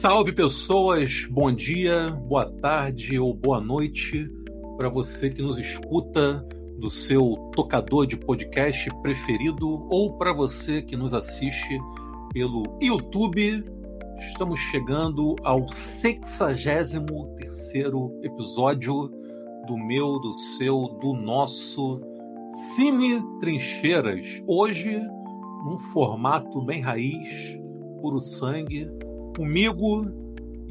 Salve, pessoas! Bom dia, boa tarde ou boa noite para você que nos escuta do seu tocador de podcast preferido ou para você que nos assiste pelo YouTube. Estamos chegando ao 63º episódio do meu, do seu, do nosso Cine Trincheiras. Hoje, num formato bem raiz, puro sangue, comigo,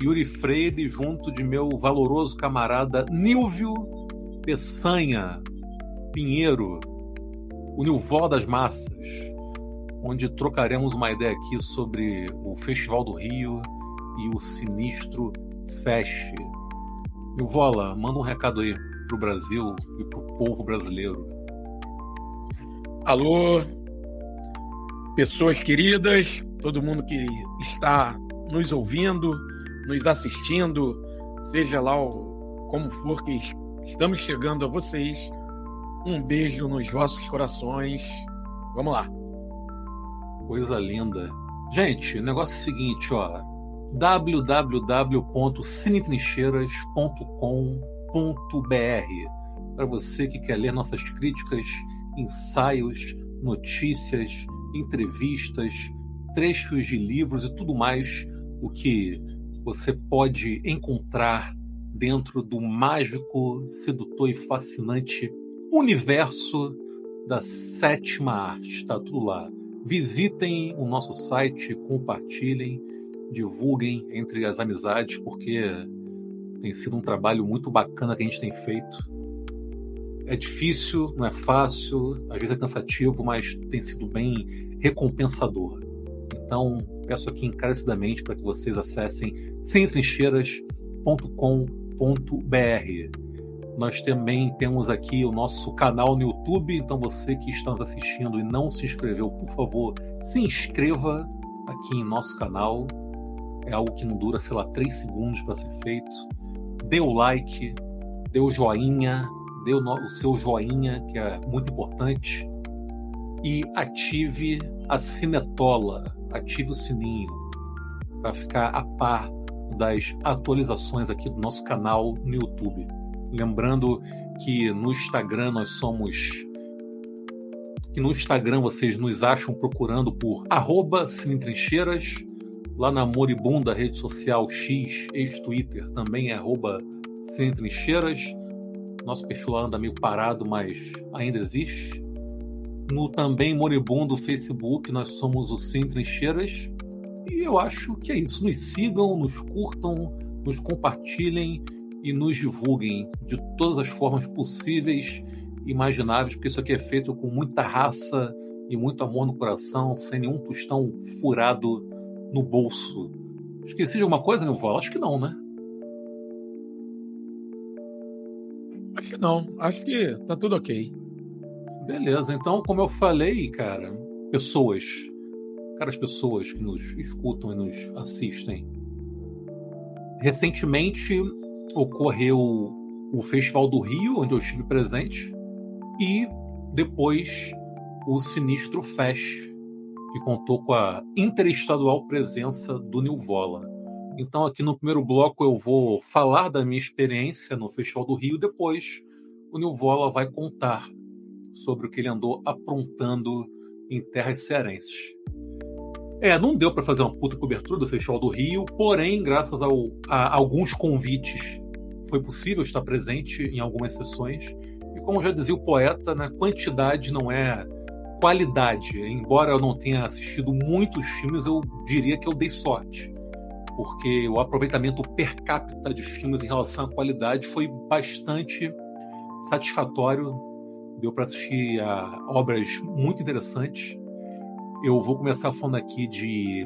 Yuri Freire, junto de meu valoroso camarada Nilvio Peçanha Pinheiro, o Nilvó das Massas, onde trocaremos uma ideia aqui sobre o Festival do Rio e o Sinistro Fest. Nilvola, manda um recado aí pro Brasil e pro povo brasileiro. Alô, pessoas queridas, todo mundo que está nos ouvindo, nos assistindo, seja lá como for que estamos chegando a vocês, um beijo nos vossos corações. Vamos lá. Coisa linda. Gente, o negócio é o seguinte, ó, www.cinetrincheiras.com.br, para você que quer ler nossas críticas, ensaios, notícias, entrevistas, trechos de livros e tudo mais o que você pode encontrar dentro do mágico, sedutor e fascinante universo da sétima arte. Está tudo lá. Visitem o nosso site, compartilhem, divulguem entre as amizades, porque tem sido um trabalho muito bacana que a gente tem feito. É difícil, não é fácil, às vezes é cansativo, mas tem sido bem recompensador. Então, peço aqui encarecidamente para que vocês acessem cinetrincheiras.com.br. Nós também temos aqui o nosso canal no YouTube, então você que está nos assistindo e não se inscreveu, por favor, se inscreva aqui em nosso canal. É algo que não dura, 3 segundos para ser feito. Dê o like, dê o joinha, dê o seu joinha, que é muito importante. E ative a sinetola, ative o sininho para ficar a par das atualizações aqui do nosso canal no YouTube. Lembrando que no Instagram no Instagram vocês nos acham procurando por @cinetrincheiras. Lá na moribunda rede social X, ex-Twitter, também é @cinetrincheiras. Nosso perfil lá anda meio parado, mas ainda existe. No também moribundo Facebook, nós somos o Cine Trincheiras. E eu acho que é isso. Nos sigam, nos curtam, nos compartilhem e nos divulguem de todas as formas possíveis e imagináveis, porque isso aqui é feito com muita raça e muito amor no coração, sem nenhum tostão furado no bolso. Esqueci de alguma coisa, meu avô? Acho que não, né? Acho que não, acho que tá tudo ok. Beleza, então, como eu falei, cara, as pessoas que nos escutam e nos assistem. Recentemente ocorreu o Festival do Rio, onde eu estive presente, e depois o Sinistro Fest, que contou com a interestadual presença do Nilvola. Então, aqui no primeiro bloco eu vou falar da minha experiência no Festival do Rio, depois o Nilvola vai contar sobre o que ele andou aprontando em terras cearenses. Não deu para fazer uma puta cobertura do Festival do Rio, porém, graças a alguns convites, foi possível estar presente em algumas sessões. E como já dizia o poeta, né, quantidade não é qualidade. Embora eu não tenha assistido muitos filmes, eu diria que eu dei sorte, porque o aproveitamento per capita de filmes em relação à qualidade foi bastante satisfatório. Deu para assistir a obras muito interessantes. Eu vou começar falando aqui de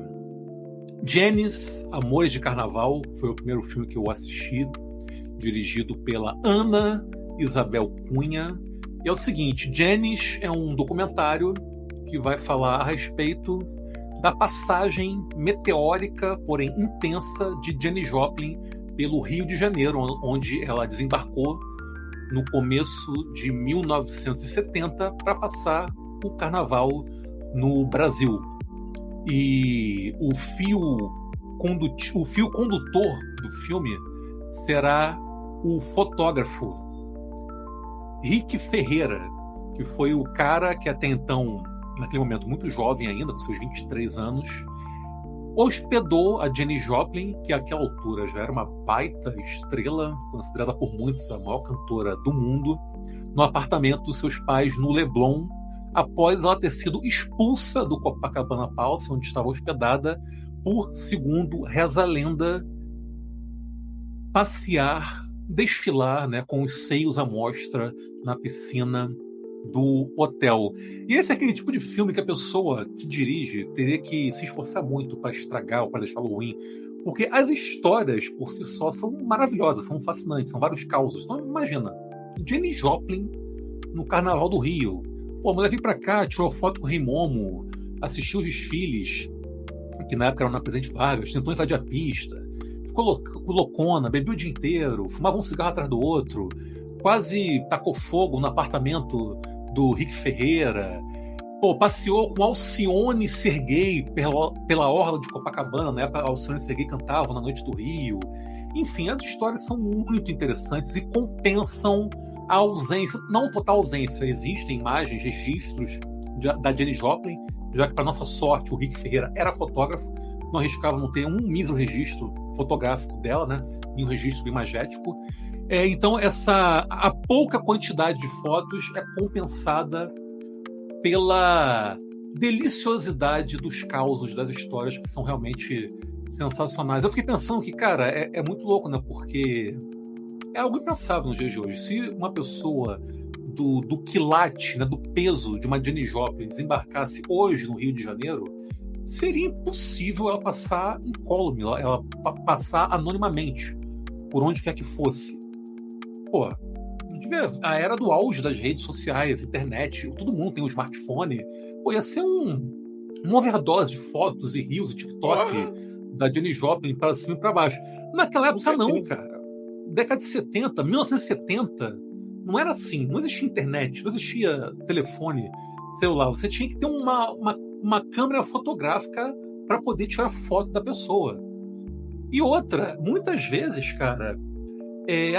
Janis, Amores de Carnaval. Foi o primeiro filme que eu assisti, dirigido pela Ana Isabel Cunha. E é o seguinte, Janis é um documentário que vai falar a respeito da passagem meteórica, porém intensa, de Janis Joplin pelo Rio de Janeiro, onde ela desembarcou no começo de 1970 para passar o carnaval no Brasil. E o fio o fio condutor do filme será o fotógrafo Rick Ferreira, que foi o cara que até então, naquele momento muito jovem ainda, com seus 23 anos, hospedou a Janis Joplin, que àquela altura já era uma baita estrela, considerada por muitos a maior cantora do mundo, no apartamento dos seus pais no Leblon, após ela ter sido expulsa do Copacabana Palace, onde estava hospedada, por, segundo reza a lenda, passear, desfilar, né, com os seios à mostra na piscina do hotel. E esse é aquele tipo de filme que a pessoa que dirige teria que se esforçar muito para estragar ou para deixá-lo ruim, porque as histórias por si só são maravilhosas, são fascinantes, são vários causos. Então imagina, Janis Joplin no Carnaval do Rio. Pô, a mulher veio pra cá, tirou foto com o Rei Momo, assistiu os desfiles, que na época era na Presidente Vargas, tentou invadir a pista, ficou loucona, bebeu o dia inteiro, fumava um cigarro atrás do outro, quase tacou fogo no apartamento do Rick Ferreira, pô, passeou com Alcione Serguei pela orla de Copacabana, na época Alcione Serguei cantava na Noite do Rio. Enfim, as histórias são muito interessantes e compensam a ausência, não total ausência, existem imagens, registros da Janis Joplin, já que, para nossa sorte, o Rick Ferreira era fotógrafo, não arriscava não ter um mísero registro fotográfico dela, né? E um registro imagético. Então, a pouca quantidade de fotos é compensada pela deliciosidade dos causos, das histórias, que são realmente sensacionais. Eu fiquei pensando que, cara, é muito louco, né? Porque é algo impensável nos dias de hoje. Se uma pessoa do quilate, né, do peso de uma Janis Joplin desembarcasse hoje no Rio de Janeiro, seria impossível ela passar incólume, ela passar anonimamente por onde quer que fosse. Pô, a era do auge das redes sociais, internet, todo mundo tem um smartphone. Pô, ia ser um overdose de fotos e reels e TikTok da Janis Joplin para cima e para baixo. Naquela época não, cara. Década de 70, 1970, não era assim. Não existia internet, não existia telefone celular. Você tinha que ter uma câmera fotográfica para poder tirar foto da pessoa. E outra, muitas vezes, cara,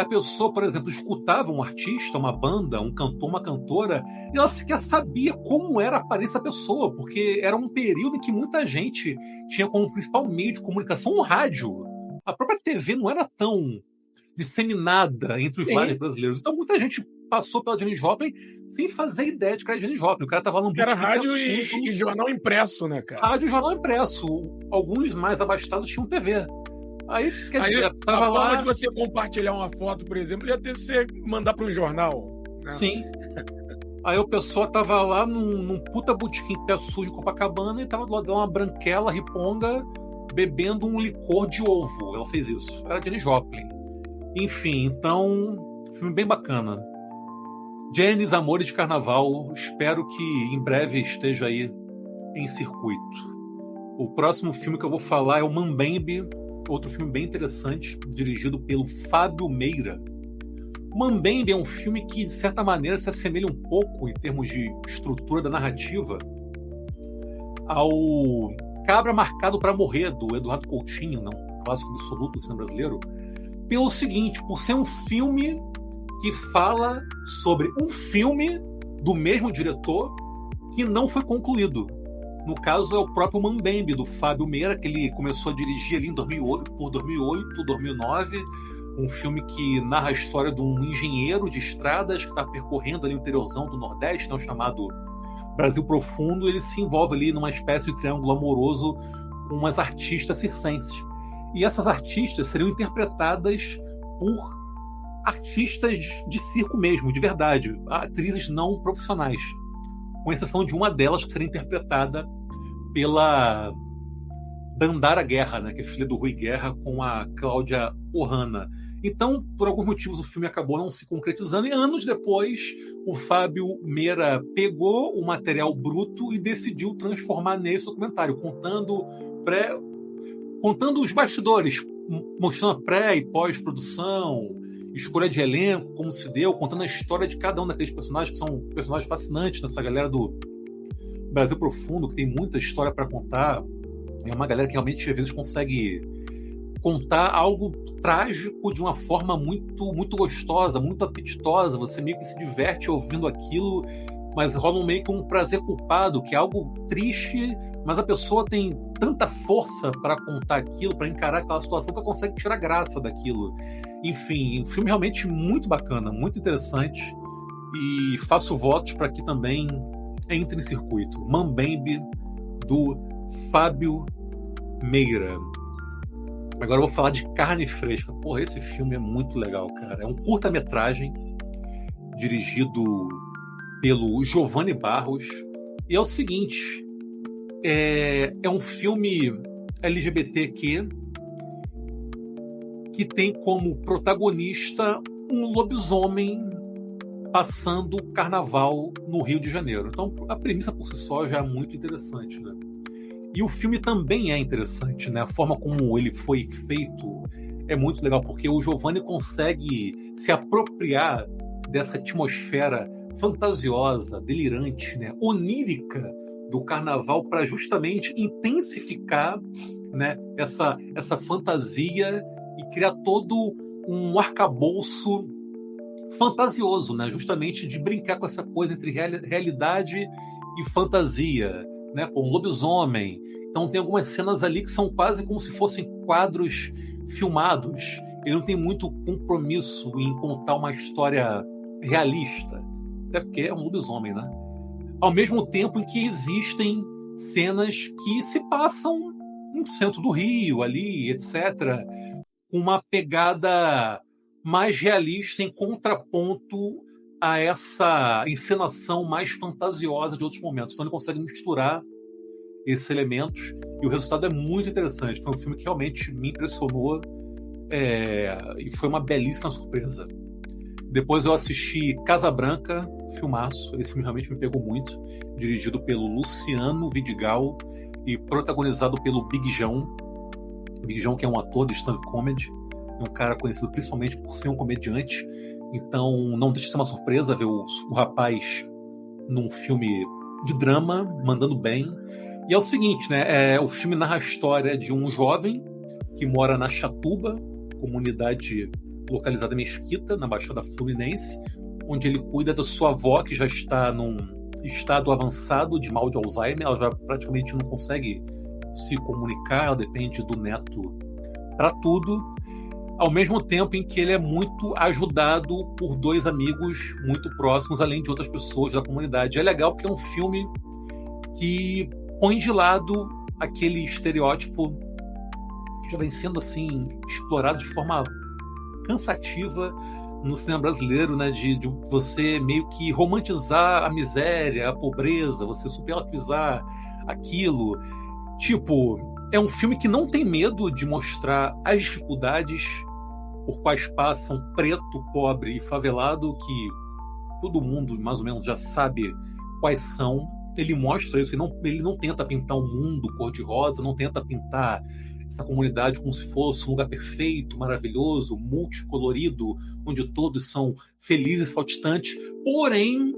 a pessoa, por exemplo, escutava um artista, uma banda, um cantor, uma cantora, e ela sequer sabia como era a aparência da pessoa, porque era um período em que muita gente tinha como principal meio de comunicação o rádio. A própria TV não era tão disseminada entre os lares brasileiros. Então muita gente passou pela Janis Joplin sem fazer ideia de que era Janis Joplin. O cara tava falando era rádio e jornal impresso, né, cara? Rádio e jornal impresso. Alguns mais abastados tinham TV. Aí, quer dizer, tava a lá... forma de você compartilhar uma foto, por exemplo, ia ter que você mandar para um jornal. Né? Sim. Aí o pessoal tava lá num puta botequim pé sujo de Copacabana e tava do lado dela uma branquela, riponga, bebendo um licor de ovo. Ela fez isso. Era Janis Joplin. Enfim, então, filme bem bacana. Janis, Amores de Carnaval, espero que em breve esteja aí em circuito. O próximo filme que eu vou falar é o Mambembe, outro filme bem interessante, dirigido pelo Fábio Meira. Mambembe é um filme que, de certa maneira, se assemelha um pouco, em termos de estrutura da narrativa, ao Cabra Marcado para Morrer, do Eduardo Coutinho, né? Um clássico absoluto do cinema brasileiro, pelo seguinte, por ser um filme que fala sobre um filme do mesmo diretor que não foi concluído. No caso, é o próprio Mambembe, do Fábio Meira, que ele começou a dirigir ali em 2008, 2009, um filme que narra a história de um engenheiro de estradas que está percorrendo ali o interiorzão do Nordeste, né, o chamado Brasil Profundo. Ele se envolve ali numa espécie de triângulo amoroso com umas artistas circenses. E essas artistas seriam interpretadas por artistas de circo mesmo, de verdade, atrizes não profissionais, com exceção de uma delas que seria interpretada pela Dandara Guerra, né, que é filha do Rui Guerra, com a Cláudia Ohana. Então, por alguns motivos, o filme acabou não se concretizando, e anos depois o Fábio Meira pegou o material bruto e decidiu transformar nesse documentário, contando os bastidores, mostrando a pré- e pós-produção, escolha de elenco, como se deu, contando a história de cada um daqueles personagens, que são personagens fascinantes nessa galera do Brasil Profundo, que tem muita história para contar. É uma galera que realmente às vezes consegue contar algo trágico de uma forma muito, muito gostosa, muito apetitosa. Você meio que se diverte ouvindo aquilo, mas rola meio que um prazer culpado, que é algo triste, mas a pessoa tem tanta força para contar aquilo, para encarar aquela situação, que ela consegue tirar graça daquilo. Enfim, um filme realmente muito bacana, muito interessante, e faço votos para que também entre em circuito. Mambembe, do Fábio Meira. Agora eu vou falar de Carne Fresca. Porra, esse filme é muito legal, cara. É um curta-metragem dirigido pelo Giovanni Barros. E é o seguinte, é um filme LGBTQ que tem como protagonista um lobisomem passando carnaval no Rio de Janeiro. Então, a premissa por si só já é muito interessante, né? E o filme também é interessante, né? A forma como ele foi feito é muito legal, porque o Giovanni consegue se apropriar dessa atmosfera fantasiosa, delirante, né? Onírica do carnaval para justamente intensificar, né? essa fantasia e criar todo um arcabouço fantasioso, né? Justamente de brincar com essa coisa entre realidade e fantasia, né? Com um lobisomem. Então tem algumas cenas ali que são quase como se fossem quadros filmados. Ele não tem muito compromisso em contar uma história realista, até porque é um lobisomem, né? Ao mesmo tempo em que existem cenas que se passam no centro do Rio, ali, etc., com uma pegada mais realista em contraponto a essa encenação mais fantasiosa de outros momentos. Então ele consegue misturar esses elementos e o resultado é muito interessante. Foi um filme que realmente me impressionou e foi uma belíssima surpresa. Depois eu assisti Casa Branca, filmaço. Esse filme realmente me pegou muito. Dirigido pelo Luciano Vidigal e protagonizado pelo Big João. Big João, que é um ator de stand-up comedy, é um cara conhecido principalmente por ser um comediante. Então não deixa de ser uma surpresa ver o rapaz num filme de drama, mandando bem. E é o seguinte, né? O filme narra a história de um jovem que mora na Chatuba, comunidade localizada em Mesquita, na Baixada Fluminense, onde ele cuida da sua avó, que já está num estado avançado de mal de Alzheimer. Ela já praticamente não consegue se comunicar, ela depende do neto para tudo. Ao mesmo tempo em que ele é muito ajudado por dois amigos muito próximos, além de outras pessoas da comunidade. É legal porque é um filme que põe de lado aquele estereótipo que já vem sendo assim explorado de forma cansativa no cinema brasileiro, né, de você meio que romantizar a miséria, a pobreza, você superlativizar aquilo. Tipo, é um filme que não tem medo de mostrar as dificuldades por quais passam preto, pobre e favelado, que todo mundo mais ou menos já sabe quais são. Ele mostra isso, ele não tenta pintar um mundo cor-de-rosa, não tenta pintar essa comunidade como se fosse um lugar perfeito, maravilhoso, multicolorido, onde todos são felizes e saltitantes. Porém,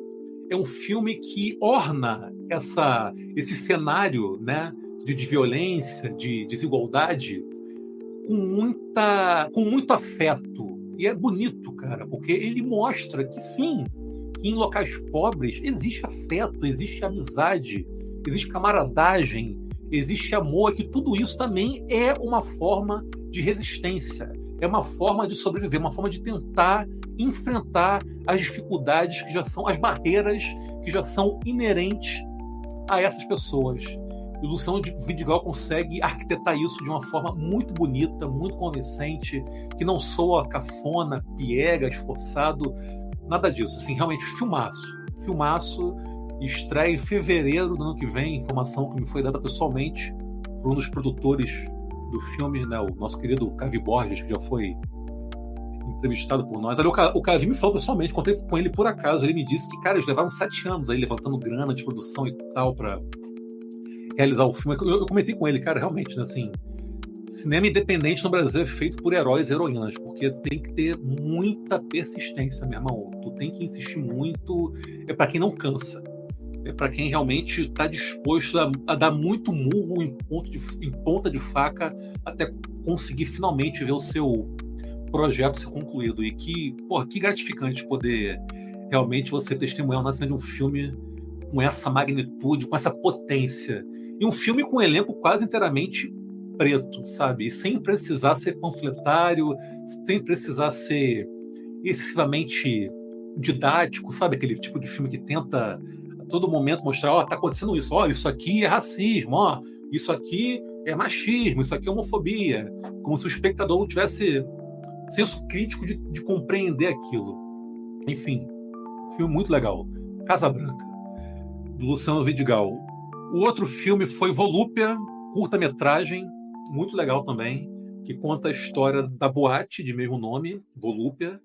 é um filme que orna esse cenário, né, de violência, de desigualdade, com muito afeto. E é bonito, cara, porque ele mostra que sim, que em locais pobres existe afeto, existe amizade, existe camaradagem, existe amor, que tudo isso também é uma forma de resistência, é uma forma de sobreviver, uma forma de tentar enfrentar as dificuldades que já são, as barreiras que já são inerentes a essas pessoas. E o Luciano Vidigal consegue arquitetar isso de uma forma muito bonita, muito convincente, que não soa cafona, piega, esforçado, nada disso. Assim, realmente, filmaço, estreia em fevereiro do ano que vem, informação que me foi dada pessoalmente por um dos produtores do filme, né, o nosso querido Cavi Borges, que já foi entrevistado por nós. Ali, o Cavi me falou pessoalmente, contei com ele por acaso, ele me disse que, cara, eles levaram 7 anos aí levantando grana de produção e tal para realizar o filme. Eu comentei com ele, cara, realmente, né, assim, cinema independente no Brasil é feito por heróis e heroínas, porque tem que ter muita persistência, meu irmão. Tu tem que insistir muito, é para quem não cansa. é para quem realmente está disposto a dar muito murro em ponta de faca até conseguir finalmente ver o seu projeto ser concluído. E que gratificante poder realmente você testemunhar o nascimento de um filme com essa magnitude, com essa potência. E um filme com um elenco quase inteiramente preto, sabe? E sem precisar ser panfletário, sem precisar ser excessivamente didático, sabe? Aquele tipo de filme que tenta a todo momento mostrar, ó, tá acontecendo isso, ó, isso aqui é racismo, ó, isso aqui é machismo, isso aqui é homofobia. Como se o espectador não tivesse senso crítico de compreender aquilo. Enfim, filme muito legal. Casa Branca, do Luciano Vidigal. O outro filme foi Volúpia, curta-metragem, muito legal também, que conta a história da boate de mesmo nome, Volúpia,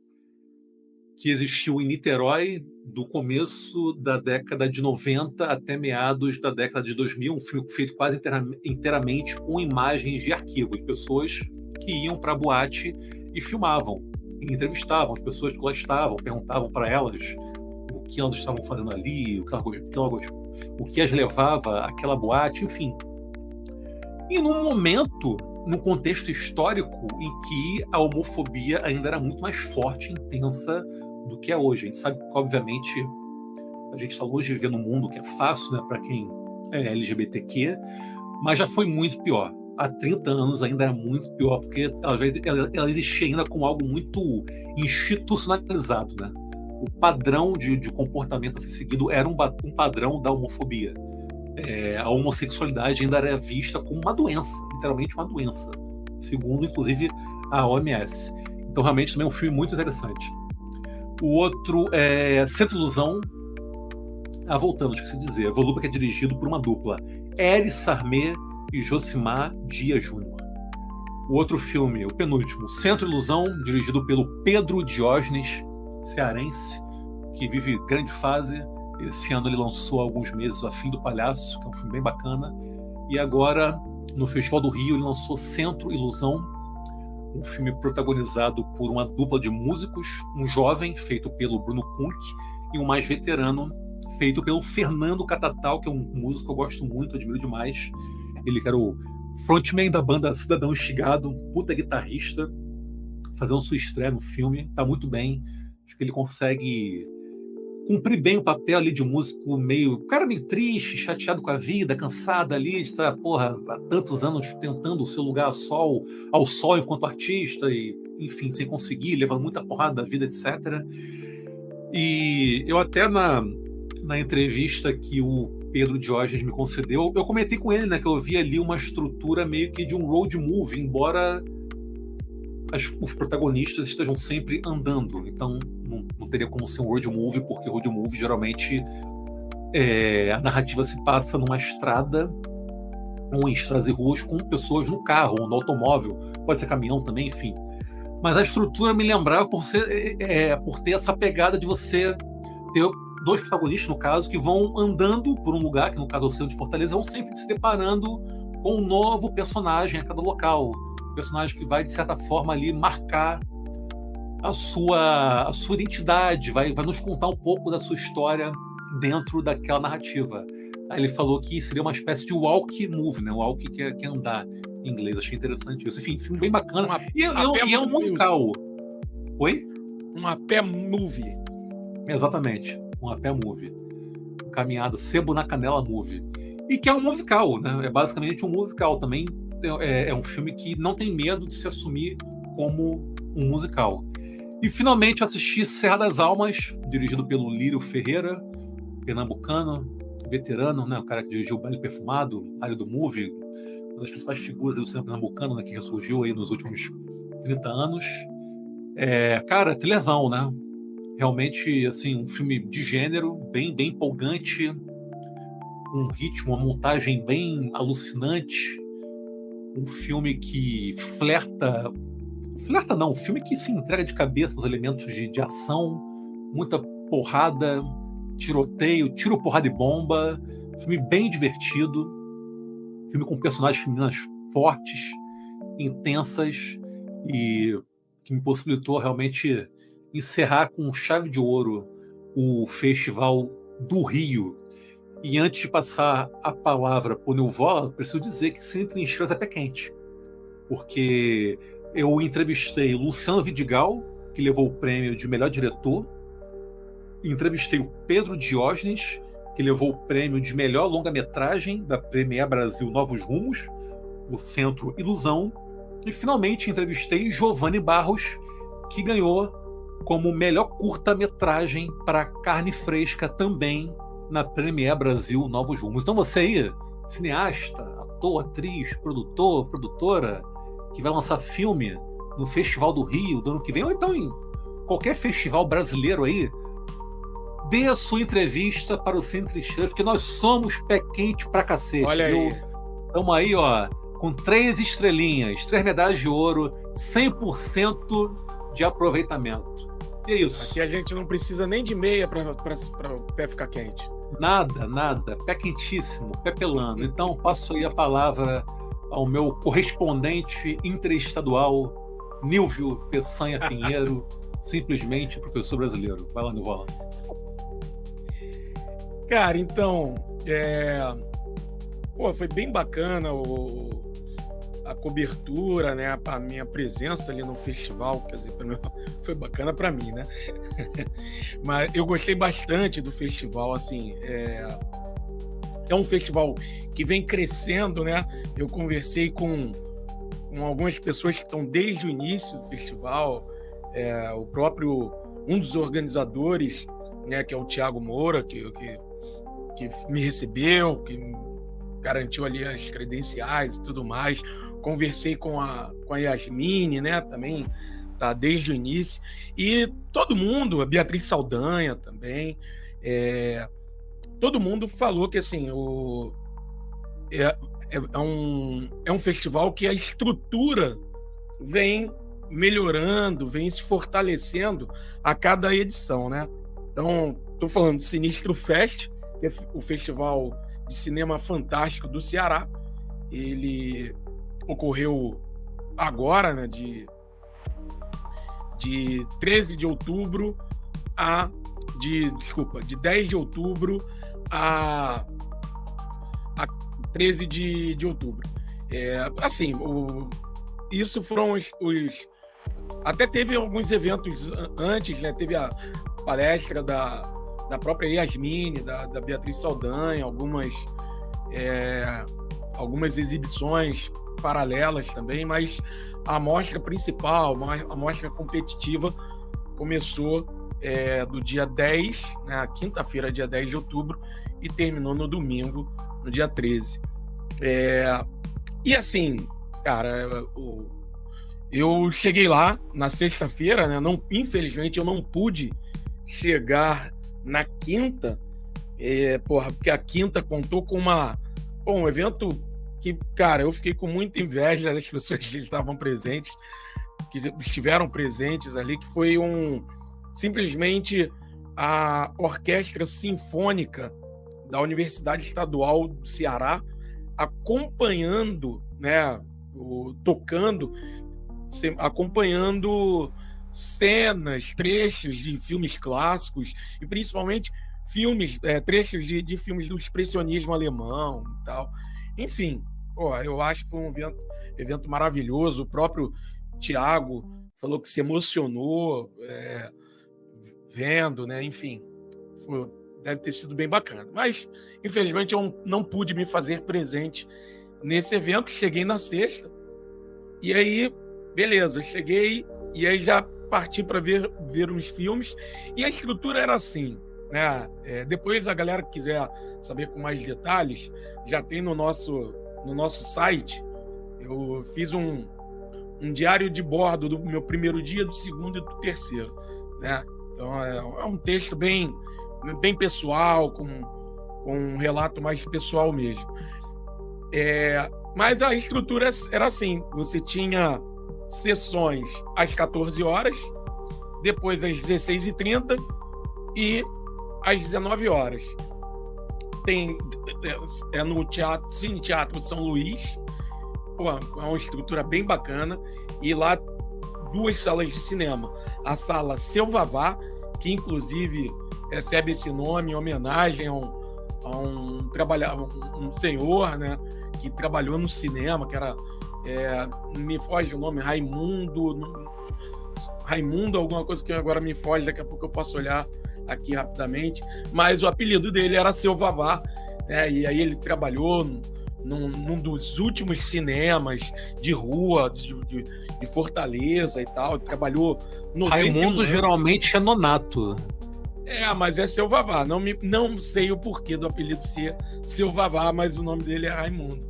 que existiu em Niterói do começo da década de 90 até meados da década de 2000, um filme feito quase inteiramente com imagens de arquivo, de pessoas que iam para a boate e filmavam, e entrevistavam as pessoas que lá estavam, perguntavam para elas o que elas estavam fazendo ali, o que as levava àquela boate, enfim. E num momento, num contexto histórico em que a homofobia ainda era muito mais forte e intensa do que é hoje. A gente sabe que, obviamente, a gente está longe de viver num mundo que é fácil, né, para quem é LGBTQ, mas já foi muito pior. Há 30 anos ainda era muito pior, porque ela existia ainda como algo muito institucionalizado, né? O padrão de comportamento a ser seguido era um padrão da homofobia. A homossexualidade ainda era vista como uma doença, literalmente uma doença, segundo, inclusive, a OMS. Então, realmente, também é um filme muito interessante. O outro é Centro Ilusão. Voltando, esqueci de dizer. Volúpia, que é dirigido por uma dupla, Ery Sarmé e Josimar Dias Júnior. O outro filme, o penúltimo, Centro Ilusão, dirigido pelo Pedro Diógenes, cearense, que vive grande fase. Esse ano ele lançou há alguns meses A Fim do Palhaço, que é um filme bem bacana. E agora, no Festival do Rio, ele lançou Centro Ilusão, um filme protagonizado por uma dupla de músicos, um jovem, feito pelo Bruno Kunk, e um mais veterano, feito pelo Fernando Catatal, que é um músico que eu gosto muito, admiro demais. Ele que era o frontman da banda Cidadão Estigado, puta guitarrista, fazendo sua estreia no filme, tá muito bem. Acho que ele consegue cumprir bem o papel ali de músico cara meio triste, chateado com a vida, cansado ali de estar, há tantos anos tentando o seu lugar ao sol enquanto artista e, enfim, sem conseguir, levando muita porrada da vida, etc. E eu até na entrevista que o Pedro Diógenes me concedeu, eu comentei com ele, né, que eu vi ali uma estrutura meio que de um road movie, embora os protagonistas estejam sempre andando. Então não teria como ser um road movie, porque road movie geralmente a narrativa se passa numa estrada ou em estradas e ruas com pessoas no carro ou no automóvel, pode ser caminhão também, enfim. Mas a estrutura me lembrava por ter essa pegada de você ter dois protagonistas, no caso, que vão andando por um lugar, que no caso é o centro de Fortaleza, vão sempre se deparando com um novo personagem a cada local. Um personagem que vai, de certa forma, ali marcar a sua identidade, vai nos contar um pouco da sua história dentro daquela narrativa. Aí ele falou que seria uma espécie de walk movie, né? Walk que é andar em inglês. Achei interessante isso. Enfim, filme bem bacana. E é um musical. Oi? Um a pé movie. Exatamente. Um a pé movie. Caminhada, Sebo na Canela movie. E que é um musical, né? É basicamente um musical também. É um filme que não tem medo de se assumir como um musical. E finalmente assisti Serra das Almas, dirigido pelo Lírio Ferreira, pernambucano, veterano, né? O cara que dirigiu o Baile Perfumado, Área do Movie, uma das principais figuras do cinema pernambucano, né? Que ressurgiu aí nos últimos 30 anos. Cara, thrillerzão, né? Realmente, assim, um filme de gênero, bem empolgante, um ritmo, uma montagem bem alucinante, um filme que flerta não, um filme que se entrega de cabeça nos elementos de ação, muita porrada, tiroteio, tiro, porrada e bomba, filme bem divertido, filme com personagens femininas fortes, intensas, e que me possibilitou realmente encerrar com chave de ouro o Festival do Rio. E antes de passar a palavra para o Nilvola, preciso dizer que Cine Trincheiras é pé quente. Porque eu entrevistei Luciano Vidigal, que levou o prêmio de melhor diretor. Entrevistei o Pedro Diógenes, que levou o prêmio de melhor longa-metragem da Premiere Brasil Novos Rumos, o Centro Ilusão. E finalmente entrevistei Giovanni Barros, que ganhou como melhor curta-metragem para Carne Fresca também na Premiere Brasil Novos Rumos. Então você aí, cineasta, ator, atriz, produtor, produtora, que vai lançar filme no Festival do Rio do ano que vem, ou então em qualquer festival brasileiro aí, dê a sua entrevista para o Cine Trincheiras, porque nós somos pé quente pra cacete. Olha aí. Estamos aí, ó, com 3 estrelinhas, 3 medalhas de ouro, 100% de aproveitamento. E é isso. Aqui a gente não precisa nem de meia para o pé ficar quente. Nada. Pé quentíssimo, pé pelando. Então, passo aí a palavra ao meu correspondente interestadual, Nilvio Peçanha Pinheiro, simplesmente professor brasileiro. Vai lá, Nilvola. Cara, então, foi bem bacana a cobertura, né? A minha presença ali no festival, quer dizer, foi bacana para mim, né? Mas eu gostei bastante do festival, assim, é um festival que vem crescendo, né? Eu conversei com algumas pessoas que estão desde o início do festival, o próprio, um dos organizadores, né, que é o Thiago Moura, que me recebeu, que garantiu ali as credenciais e tudo mais. Conversei com a Yasmine, né, também tá desde o início. E todo mundo, a Beatriz Saldanha também, todo mundo falou que assim, é um festival que a estrutura vem melhorando, vem se fortalecendo a cada edição, né? Então, estou falando do Sinistro Fest, que é o festival de cinema fantástico do Ceará. Ele ocorreu agora, né, de 13 de outubro de 10 de outubro a 13 de outubro. Assim, isso foram os... Até teve alguns eventos antes, né? Teve a palestra da própria Yasmine, da Beatriz Saldanha, algumas exibições paralelas também, mas a mostra principal, a mostra competitiva, começou do dia 10, né, quinta-feira, dia 10 de outubro, e terminou no domingo, no dia 13. E assim, cara, eu cheguei lá na sexta-feira, né? Infelizmente eu não pude chegar na quinta, porque a quinta contou com um evento que, cara, eu fiquei com muita inveja das pessoas que estavam presentes, que estiveram presentes ali, que foi simplesmente a Orquestra Sinfônica da Universidade Estadual do Ceará acompanhando, né, acompanhando cenas, trechos de filmes clássicos e principalmente trechos de filmes do expressionismo alemão e tal. Enfim, eu acho que foi um evento maravilhoso. O próprio Thiago falou que se emocionou vendo, né? Enfim, deve ter sido bem bacana. Mas, infelizmente, eu não pude me fazer presente nesse evento. Cheguei na sexta e aí, beleza, cheguei e aí já parti para ver uns filmes. E a estrutura era assim, né? Depois, a galera que quiser saber com mais detalhes, já tem no nosso site. Eu fiz um diário de bordo do meu primeiro dia, do segundo e do terceiro, né? Então, é um texto bem pessoal, com um relato mais pessoal mesmo. Mas a estrutura era assim: você tinha sessões às 14 horas, depois às 16h30 e às 19 horas. No Cine Teatro São Luís, é uma estrutura bem bacana, e lá 2 salas de cinema. A sala Seu Vavá, que inclusive recebe esse nome em homenagem um senhor, né, que trabalhou no cinema, que era, me foge o nome, Raimundo, alguma coisa que agora me foge, daqui a pouco eu posso olhar aqui rapidamente, mas o apelido dele era Seu Vavá, né, e aí ele trabalhou num dos últimos cinemas de rua, de Fortaleza e tal, trabalhou... Raimundo geralmente é Nonato. Mas é Seu Vavá, não sei o porquê do apelido ser Seu Vavá, mas o nome dele é Raimundo.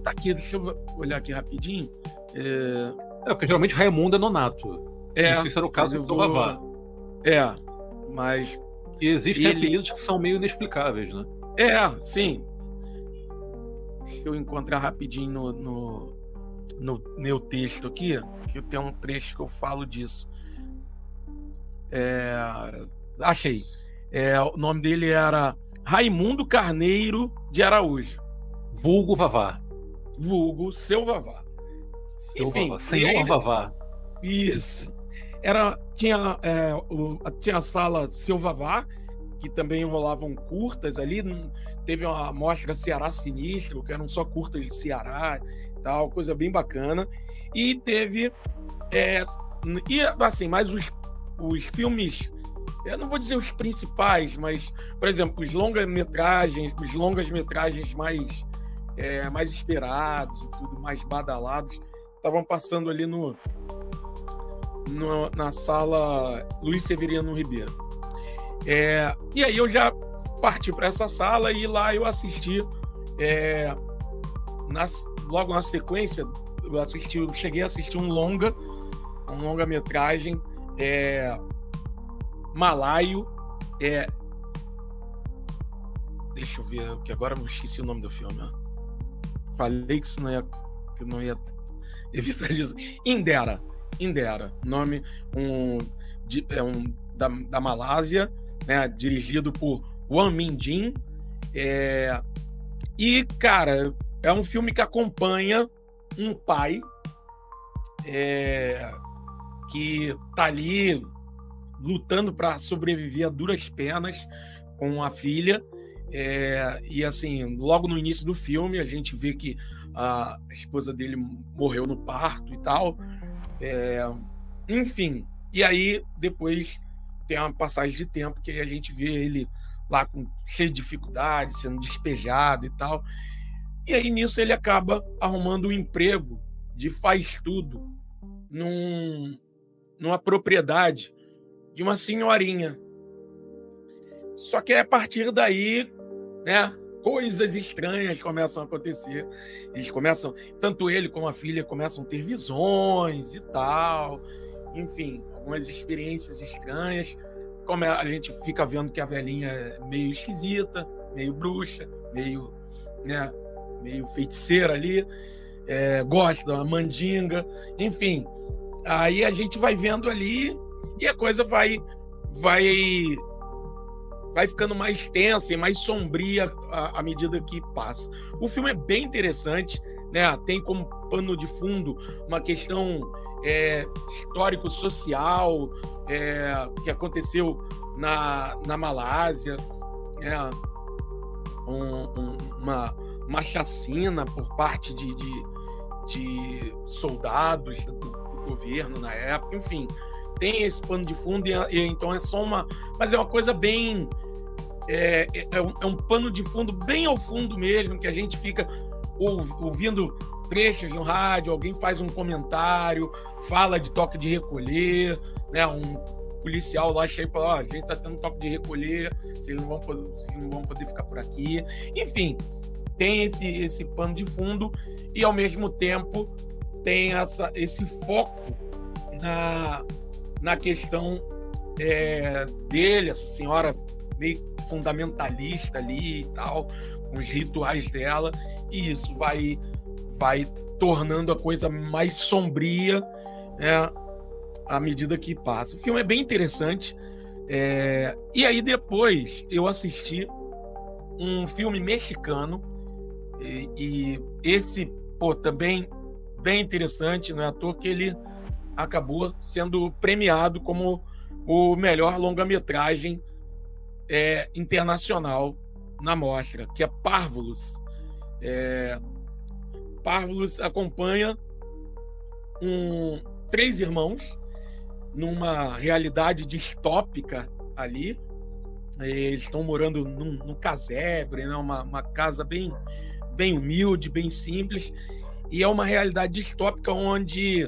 Tá aqui, deixa eu olhar aqui rapidinho. Porque geralmente Raimundo é Nonato. Não sei se era o caso do Seu Vavá. Mas... E existem apelidos que são meio inexplicáveis, né? Sim. Deixa eu encontrar rapidinho no meu texto aqui, que eu tenho um trecho que eu falo disso. Achei. O nome dele era Raimundo Carneiro de Araújo. Vulgo Vavá. Vulgo Seu Vavá. Enfim, Vavá. Senhor Vavá. Isso. Tinha a sala Seu Vavá, que também rolavam curtas ali. Teve uma mostra Ceará Sinistro, que eram só curtas de Ceará e tal, coisa bem bacana. E teve... mas os filmes... Eu não vou dizer os principais, mas, por exemplo, os longas-metragens mais esperados e tudo, mais badalados, estavam passando ali na sala Luiz Severino Ribeiro. E aí eu já parti para essa sala e lá eu assisti, logo na sequência, eu cheguei a assistir um longa-metragem malaio. Deixa eu ver, que agora eu esqueci o nome do filme. Falei que isso não ia evitar isso. Indera, nome da Malásia, né, dirigido por Wang Min-jin. E, cara, é um filme que acompanha um pai que tá ali lutando para sobreviver a duras penas com a filha. E assim, logo no início do filme a gente vê que a esposa dele morreu no parto e tal. Enfim, e aí depois tem uma passagem de tempo que aí a gente vê ele lá cheio de dificuldade, sendo despejado e tal. E aí nisso ele acaba arrumando um emprego de faz-tudo numa propriedade de uma senhorinha. Só que a partir daí, né, coisas estranhas começam a acontecer. Tanto ele como a filha começam a ter visões e tal. Enfim, algumas experiências estranhas. Como a gente fica vendo que a velhinha é meio esquisita, meio bruxa, meio feiticeira ali, gosta da mandinga, enfim. Aí a gente vai vendo ali e a coisa vai ficando mais tensa e mais sombria à medida que passa. O filme é bem interessante, né? Tem como pano de fundo uma questão histórico-social que aconteceu na Malásia, uma chacina por parte de soldados do governo na época, enfim. Tem esse pano de fundo e então é só mas é uma coisa bem... É um pano de fundo bem ao fundo mesmo, que a gente fica ouvindo trechos no rádio, alguém faz um comentário, fala de toque de recolher, né? Um policial lá chega e fala: a gente tá tendo toque de recolher, vocês não vão poder ficar por aqui. Enfim, tem esse pano de fundo e, ao mesmo tempo, tem esse foco na questão dele, essa senhora meio fundamentalista ali e tal, com os rituais dela, e isso vai tornando a coisa mais sombria, né, à medida que passa. O filme é bem interessante. E aí depois eu assisti um filme mexicano, e esse também bem interessante, não é à toa que ele acabou sendo premiado como o melhor longa-metragem internacional na mostra, que é Parvulus. Parvulus acompanha 3 irmãos numa realidade distópica ali. Eles estão morando num casebre, né? Uma casa bem humilde, bem simples, e é uma realidade distópica onde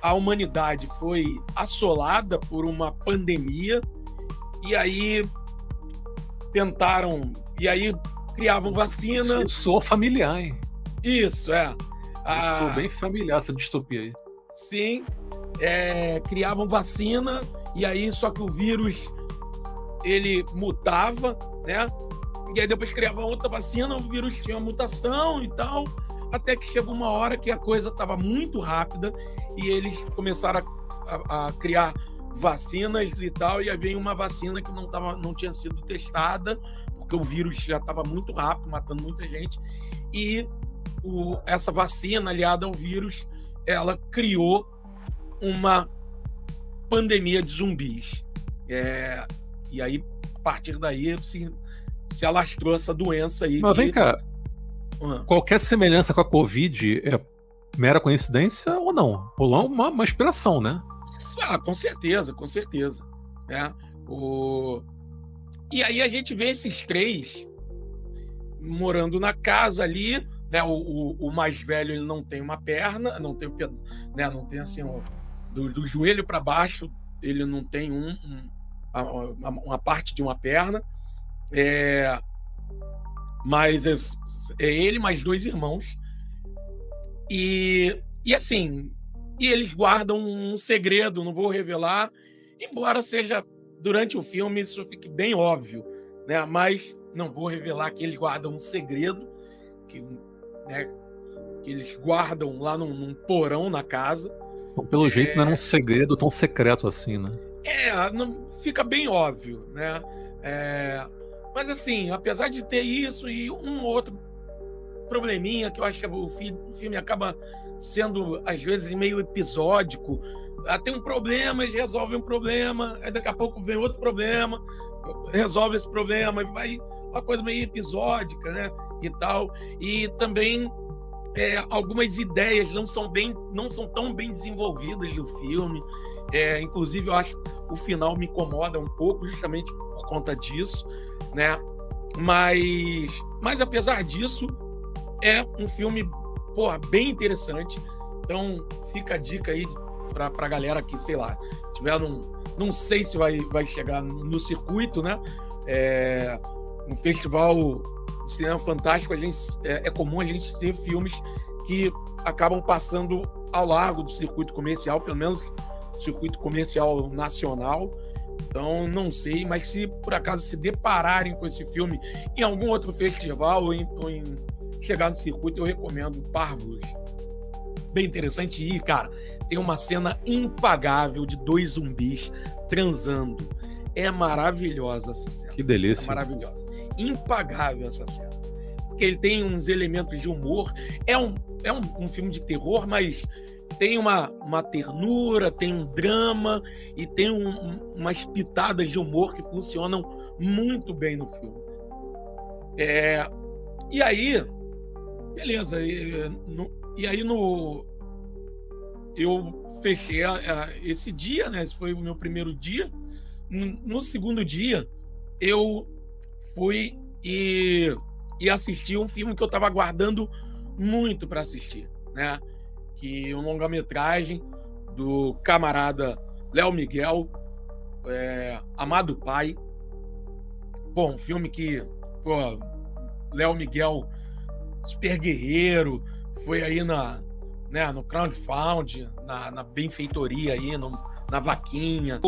a humanidade foi assolada por uma pandemia, e aí criavam vacina. Sou familiar, hein? Isso, Sou bem familiar essa distopia aí. Sim, criavam vacina, e aí só que o vírus ele mutava, né? E aí depois criava outra vacina, o vírus tinha uma mutação e tal, até que chegou uma hora que a coisa estava muito rápida e eles começaram a criar vacinas e tal, e aí veio uma vacina que não tinha sido testada, porque o vírus já estava muito rápido, matando muita gente, e essa vacina aliada ao vírus, ela criou uma pandemia de zumbis. E aí, a partir daí, se alastrou essa doença aí. Mas vem cá, qualquer semelhança com a Covid é mera coincidência ou não? Rolou uma inspiração, né? Com certeza, com certeza. E aí a gente vê esses 3 morando na casa ali, né? O mais velho, ele não tem uma perna, não tem assim, do joelho para baixo, ele não tem uma parte de uma perna, mas é ele mais 2 irmãos, e assim, eles guardam um segredo, não vou revelar, embora seja durante o filme isso fique bem óbvio, né? Mas não vou revelar que eles guardam um segredo que eles guardam lá num porão na casa. Então, pelo jeito não era um segredo tão secreto assim, né? Não, fica bem óbvio, né? Mas assim, apesar de ter isso e um outro probleminha, que eu acho que o filme acaba sendo, às vezes, meio episódico. Tem um problema, eles resolvem um problema, aí daqui a pouco vem outro problema, resolve esse problema, e vai uma coisa meio episódica, né? E tal. E também algumas ideias não são tão bem desenvolvidas no filme. Inclusive, eu acho que o final me incomoda um pouco, justamente por conta disso, né? Mas apesar disso, é um filme, bem interessante. Então, fica a dica aí pra galera que, sei lá, tiver não sei se vai chegar no circuito, né? Um festival de cinema fantástico, é comum a gente ter filmes que acabam passando ao largo do circuito comercial, pelo menos circuito comercial nacional. Então, não sei, mas se por acaso se depararem com esse filme em algum outro festival ou em chegar no circuito, eu recomendo Parvulus. Bem interessante. E, cara, tem uma cena impagável de 2 zumbis transando. É maravilhosa essa cena. Que delícia. É maravilhosa. Impagável essa cena. Porque ele tem uns elementos de humor. É um filme de terror, mas tem uma ternura, tem um drama e tem umas pitadas de humor que funcionam muito bem no filme. E aí, beleza. E aí eu fechei esse dia, né? Esse foi o meu primeiro dia. No segundo dia, eu fui e assisti um filme que eu estava aguardando muito para assistir, né? Que é um longa-metragem do camarada Léo Miguel, Amado Pai. Um filme que, Léo Miguel, super guerreiro, foi aí no crowdfunding, na benfeitoria aí, na vaquinha.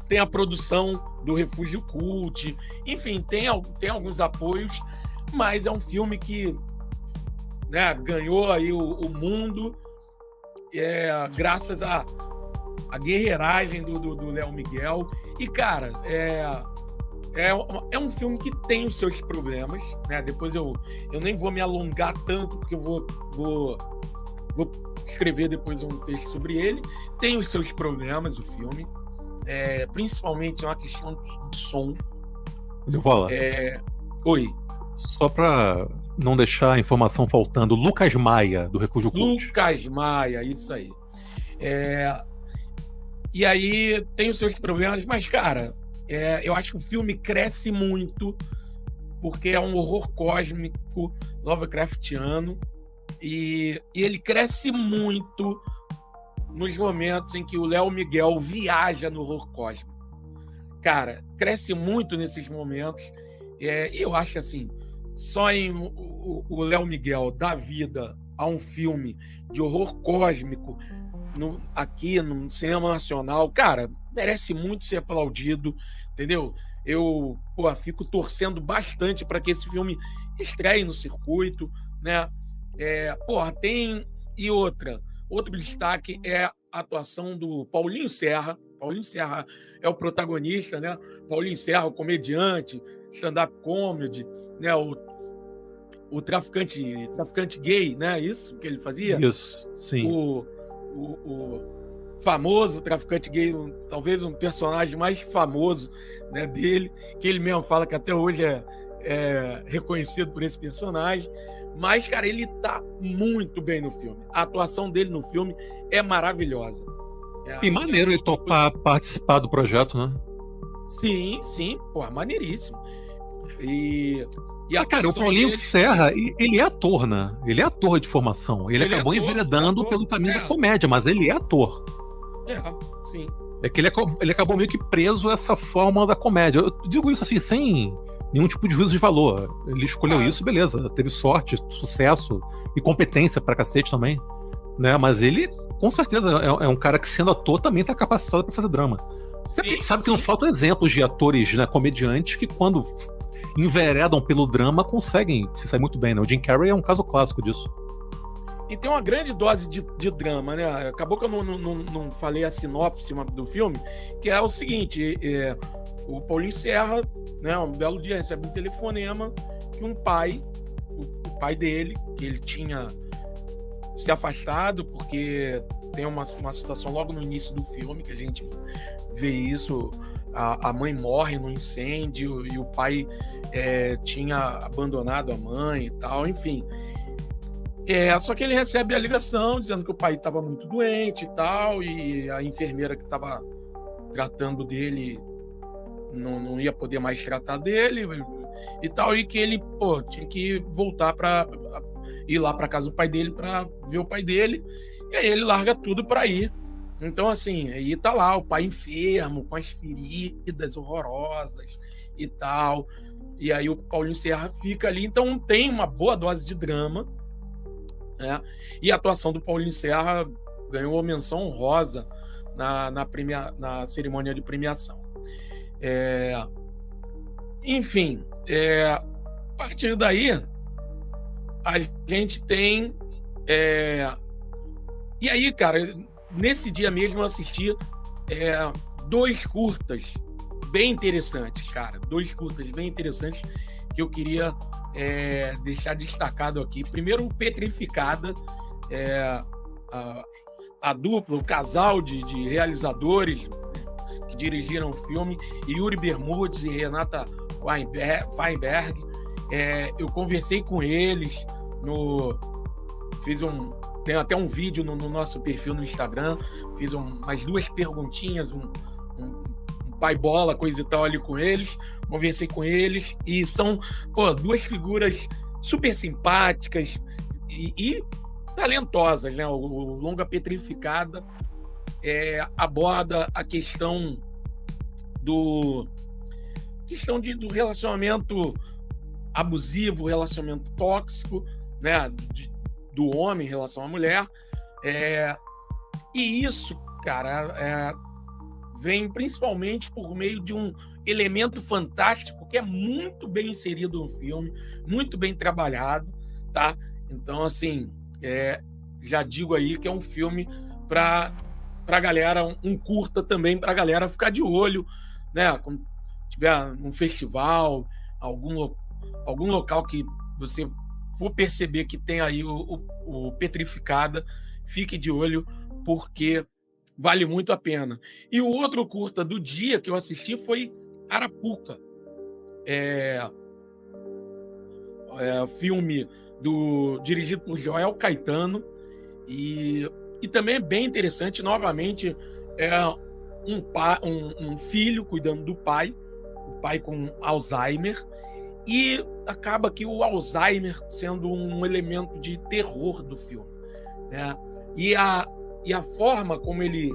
Tem a produção do Refúgio Cult, enfim, tem alguns apoios, mas é um filme que, né, ganhou aí o mundo graças à guerreiragem do Léo Miguel. E, cara, é um filme que tem os seus problemas, né? Depois eu nem vou me alongar tanto, porque eu vou escrever depois um texto sobre ele. Tem os seus problemas, o filme. principalmente uma questão de som. Eu vou lá. Oi. Só para não deixar a informação faltando, Lucas Maia, do Refúgio Cult. Lucas Maia, isso aí. E aí tem os seus problemas, mas, cara, eu acho que o filme cresce muito porque é um horror cósmico Lovecraftiano e ele cresce muito nos momentos em que o Léo Miguel viaja no horror cósmico. Cara, cresce muito nesses momentos. E eu acho assim, só em o Léo Miguel dá vida a um filme de horror cósmico aqui no cinema nacional, cara, merece muito ser aplaudido, entendeu? Eu fico torcendo bastante para que esse filme estreie no circuito, né? Tem... E outro destaque é a atuação do Paulinho Serra. Paulinho Serra é o protagonista, né? Paulinho Serra, o comediante, stand-up comedy, né? O traficante gay, né? Isso que ele fazia? Isso, sim. O famoso traficante gay, talvez um personagem mais famoso, né, dele, que ele mesmo fala que até hoje é reconhecido por esse personagem. Mas, cara, ele tá muito bem no filme. A atuação dele no filme é maravilhosa. E maneiro ele topar participar do projeto, né? Sim, maneiríssimo. Cara, o Paulinho Serra, ele é ator, né? Ele é ator de formação. Ele acabou enveredando pelo caminho da comédia, mas ele é ator. Sim. É que ele acabou meio que preso a essa forma da comédia. Eu digo isso assim, sem nenhum tipo de juízo de valor. Ele escolheu isso, beleza. Teve sorte, sucesso e competência pra cacete também, né? Mas ele, com certeza, é um cara que, sendo ator, também tá capacitado pra fazer drama. Você sabe que não faltam exemplos de atores, né, comediantes que, quando enveredam pelo drama, conseguem se sair muito bem, né? O Jim Carrey é um caso clássico disso. E tem uma grande dose de drama, né? Acabou que eu não falei a sinopse do filme, que é o seguinte: o Paulinho Serra, né, um belo dia recebe um telefonema que o pai dele, que ele tinha se afastado, porque tem uma situação logo no início do filme que a gente vê isso. A mãe morre no incêndio e o pai tinha abandonado a mãe e tal, enfim. Só que ele recebe a ligação dizendo que o pai estava muito doente e tal, e a enfermeira que estava tratando dele não ia poder mais tratar dele e tal, e que ele tinha que voltar para ir lá para casa do pai dele para ver o pai dele, e aí ele larga tudo para ir. Então, assim, aí tá lá o pai enfermo, com as feridas horrorosas e tal, e aí o Paulinho Serra fica ali. Então tem uma boa dose de drama, né? E a atuação do Paulinho Serra ganhou uma menção honrosa na cerimônia de premiação. Enfim, a partir daí a gente tem... E aí, cara, nesse dia mesmo eu assisti 2 curtas bem interessantes, cara. 2 curtas bem interessantes que eu queria deixar destacado aqui. Primeiro, o Petrificada, a dupla, o casal de realizadores que dirigiram o filme, Yuri Bermudes e Renata Weinberg. Eu conversei com eles, tem até um vídeo no nosso perfil no Instagram, fiz umas 2 perguntinhas, um pai bola, coisa e tal ali com eles, conversei com eles, e são 2 figuras super simpáticas e talentosas, né? O Longa Petrificada aborda a questão do relacionamento abusivo, relacionamento tóxico, né? Do homem em relação à mulher. E isso, cara, vem principalmente por meio de um elemento fantástico que é muito bem inserido no filme, muito bem trabalhado, tá? Então, assim, já digo aí que é um filme para galera, um curta também para galera ficar de olho, né? Quando tiver um festival, algum local que você for perceber que tem aí o Petrificada, fique de olho, porque Vale muito a pena. E o outro curta do dia que eu assisti foi Arapuca. Filme dirigido por Joel Caetano. E também é bem interessante. Novamente, é um filho cuidando do pai, o pai com Alzheimer. E acaba que o Alzheimer sendo um elemento de terror do filme, né? E a forma como ele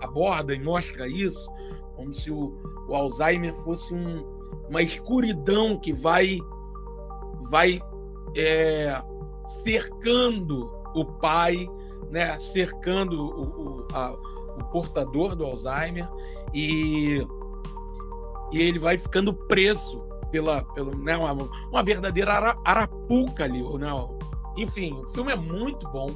aborda e mostra isso, como se o Alzheimer fosse uma escuridão que vai cercando o pai, né? Cercando o portador do Alzheimer, e ele vai ficando preso né, uma verdadeira arapuca ali, né? Enfim, o filme é muito bom,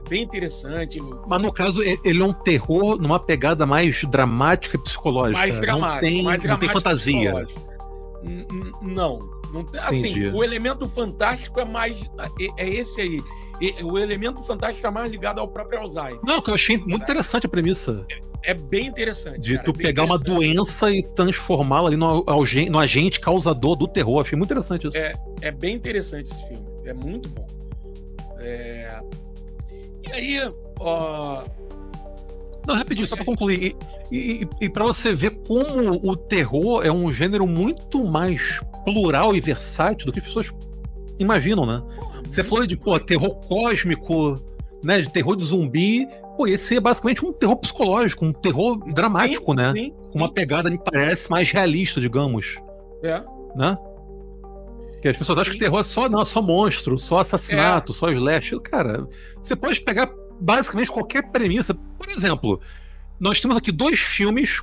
bem interessante. Mas no caso, ele é um terror numa pegada mais dramática e psicológica. Mais dramático, não tem fantasia. Não, assim, Entendi. O elemento fantástico é esse aí. O elemento fantástico está mais ligado ao próprio Alzheimer. Não, que eu achei muito interessante a premissa. É bem interessante. De cara, tu pegar uma doença e transformá-la ali no agente causador do terror. Achei muito interessante isso. É bem interessante esse filme. É muito bom. E aí, Não, rapidinho, só pra concluir. E pra você ver como o terror é um gênero muito mais plural e versátil do que as pessoas imaginam, né? Você falou de terror cósmico, né? De terror de zumbi. Esse é basicamente um terror psicológico, um terror dramático, né? Com uma pegada, me parece, mais realista, digamos. Né? Porque as pessoas acham que terror é só monstro, só assassinato, só slash. Cara, você pode pegar basicamente qualquer premissa. Por exemplo, nós temos aqui 2 filmes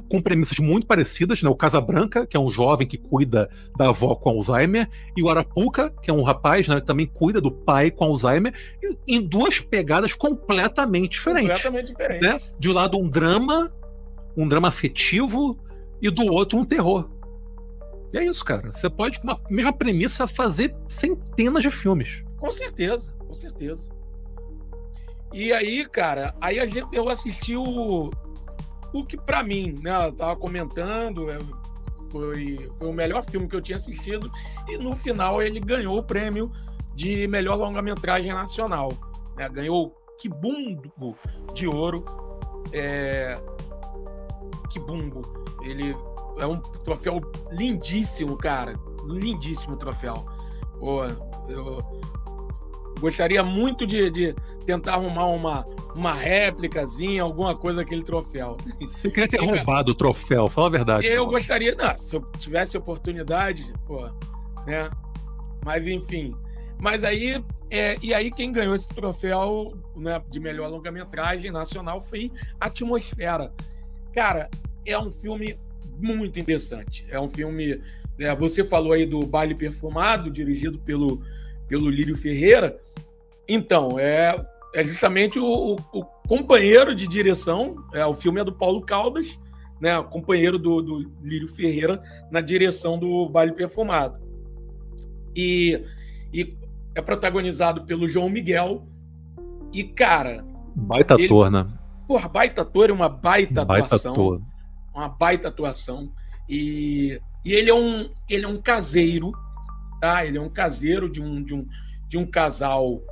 com premissas muito parecidas, né? O Casabranca, que é um jovem que cuida da avó com Alzheimer, e o Arapuca, que é um rapaz, né, que também cuida do pai com Alzheimer, em 2 pegadas completamente diferentes. Completamente diferentes. Né? De um lado um drama afetivo, e do outro um terror. E é isso, cara. Você pode, com a mesma premissa, fazer centenas de filmes. Com certeza, com certeza. E aí, cara, eu assisti o que pra mim, né, eu tava comentando, foi o melhor filme que eu tinha assistido, e no final ele ganhou o prêmio de melhor longa-metragem nacional, né? Ganhou o Quibumbo de Ouro. Quibumbo, ele é um troféu lindíssimo, cara, lindíssimo troféu. Eu gostaria muito de tentar arrumar uma réplicazinha, alguma coisa daquele troféu. Você queria ter roubado o troféu, fala a verdade. Eu gostaria, se eu tivesse oportunidade, né? Mas enfim. Mas aí, e aí quem ganhou esse troféu, né, de melhor longa-metragem nacional foi Atmosfera. Cara, é um filme muito interessante. É um filme, você falou aí do Baile Perfumado, dirigido pelo Lírio Ferreira. Então, é justamente o companheiro de direção, o filme é do Paulo Caldas, né, companheiro do Lírio Ferreira na direção do Baile Perfumado. E é protagonizado pelo João Miguel. E, cara... Baita ator, né? Porra, baita ator, uma baita atuação. Ator. Uma baita atuação. E ele é um caseiro, tá? Ele é um caseiro de um casal,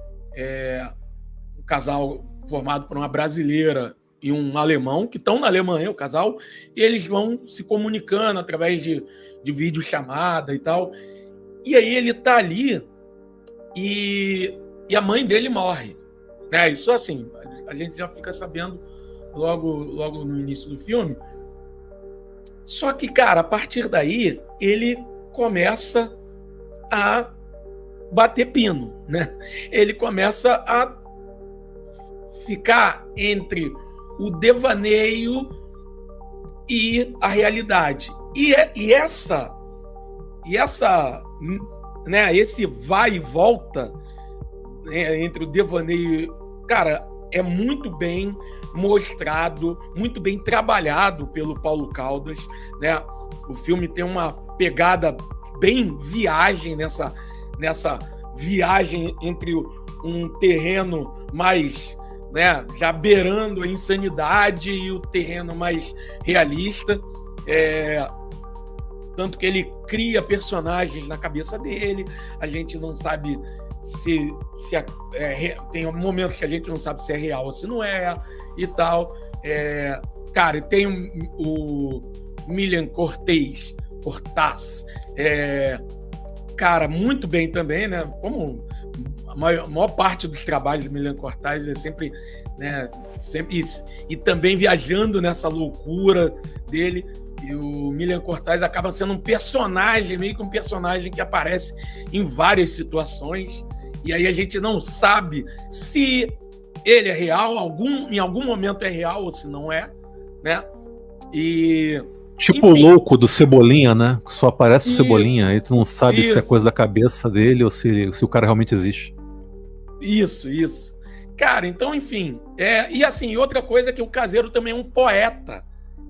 um casal formado por uma brasileira e um alemão, que estão na Alemanha, o casal, e eles vão se comunicando através de videochamada e tal. E aí ele tá ali e a mãe dele morre. Isso assim, a gente já fica sabendo logo no início do filme. Só que, cara, a partir daí, ele começa a bater pino, né? Ele começa a ficar entre o devaneio e a realidade. E né, esse vai e volta, né, entre o devaneio, cara, é muito bem mostrado, muito bem trabalhado pelo Paulo Caldas, né? O filme tem uma pegada bem viagem nessa viagem entre um terreno mais, né, já beirando a insanidade e o terreno mais realista. Tanto que ele cria personagens na cabeça dele, a gente não sabe se tem momentos que a gente não sabe se é real ou se não é, e tal. Cara, tem o Milian Cortaz, cara, muito bem também, né? Como a maior parte dos trabalhos do Milian Cortaz é sempre, né? Sempre isso. E também viajando nessa loucura dele. E o Milian Cortaz acaba sendo um personagem, meio que um personagem que aparece em várias situações. E aí a gente não sabe se ele é real, em algum momento é real ou se não é, né? E tipo, enfim, o louco do Cebolinha, né? Que só aparece o Cebolinha, aí tu não sabe se é coisa da cabeça dele ou se o cara realmente existe. Isso. Cara, então, enfim. E assim, outra coisa é que o Caseiro também é um poeta,